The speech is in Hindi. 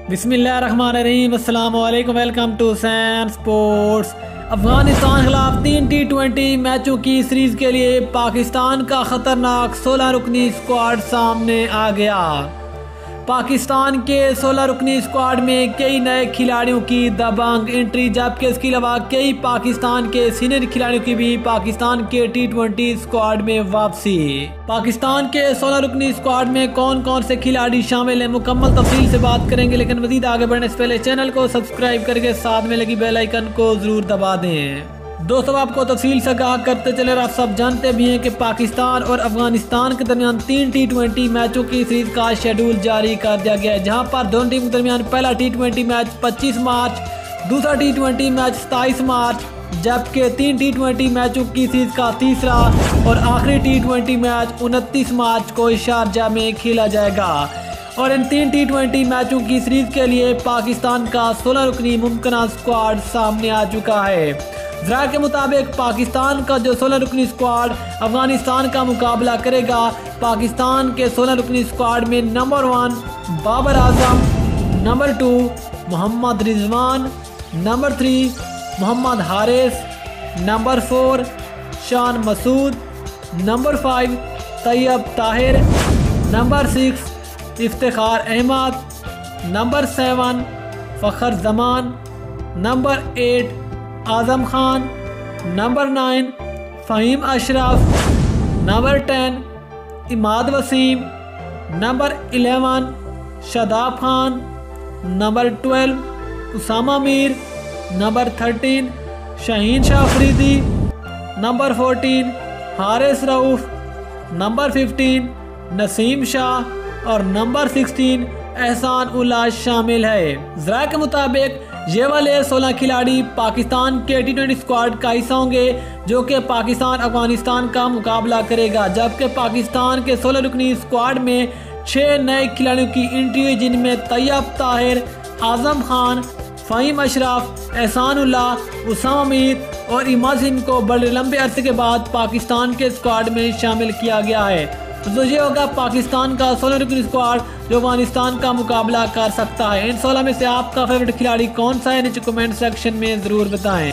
बिस्मिल्लाहिर्रहमानिर्रहीम, अस्सलाम वालेकुम, welcome to San Sports. Afghanistan खिलाफ 3 T20 मैचों की सीरीज के लिए पाकिस्तान का खतरनाक 16 रुकनी स्क्वाड सामने आ गया। पाकिस्तान के 16 रुकनी स्क्वाड में कई नए खिलाड़ियों की दबंग एंट्री, जबकि इसके अलावा कई पाकिस्तान के सीनियर खिलाड़ियों की भी पाकिस्तान के T20 स्क्वाड में वापसी। पाकिस्तान के 16 रुकनी स्क्वाड में कौन कौन से खिलाड़ी शामिल हैं, मुकम्मल तफसील से बात करेंगे। लेकिन मजीद आगे बढ़ने से पहले चैनल को सब्सक्राइब करके साथ में लगी बेल आइकन को जरूर दबा दें। दोस्तों, आपको तफसील से आगाह करते चले, आप सब जानते भी हैं कि पाकिस्तान और अफगानिस्तान के दरमियान 3 T20 मैचों की सीरीज का शेड्यूल जारी कर दिया गया है, जहां पर दोनों टीम के दरमियान पहला T20 मैच 25 मार्च, दूसरा T20 मैच 27 मार्च, जबकि 3 T20 मैचों की सीरीज का तीसरा और आखिरी T20 मैच 29 मार्च को शारजाह में खेला जाएगा। और इन 3 T20 मैचों की सीरीज के लिए पाकिस्तान का 16 रुकनी मुमकिन स्क्वाड सामने आ चुका है। जरा के मुताबिक पाकिस्तान का जो 16 रुकनी स्क्वाड अफगानिस्तान का मुकाबला करेगा, पाकिस्तान के 16 रुकनी स्क्वाड में number 1 Babar Azam, number 2 Mohammad Rizwan, number 3 Mohammad Haris, number 4 Shan Masood, number 5 Tayyab Tahir, number 6 Iftikhar Ahmed, number 7 Fakhar Zaman, number 8 Azam Khan, number 9 Faheem Ashraf, number 10 Imad Wasim, number 11 Shadab Khan, number 12 Usama Mir, number 13 Shaheen Shah Afridi, number 14 Haris Rauf, number 15 Naseem Shah और नंबर 16 एहसान उल्लाह शामिल है। जरा के मुताबिक ये वाले 16 खिलाड़ी पाकिस्तान के T20 स्क्वाड का हिस्सा होंगे, जो कि पाकिस्तान अफगानिस्तान का मुकाबला करेगा। जबकि पाकिस्तान के 16 रुकनी स्क्वाड में 6 नए खिलाड़ियों की एंट्री हुई, जिनमें तैयब ताहिर, आजम खान, फ़हीम अशरफ, एहसान उल्लाह, उसामा मीर और इमाद वसीम को बड़े लंबे अरसे के बाद पाकिस्तान के स्क्वाड में शामिल किया गया है। तो ये होगा पाकिस्तान का 16 रुकनी स्क्वाड जो अफगानिस्तान का मुकाबला कर सकता है। इन 16 में से आपका फेवरेट खिलाड़ी कौन सा है, नीचे कमेंट सेक्शन में ज़रूर बताएं।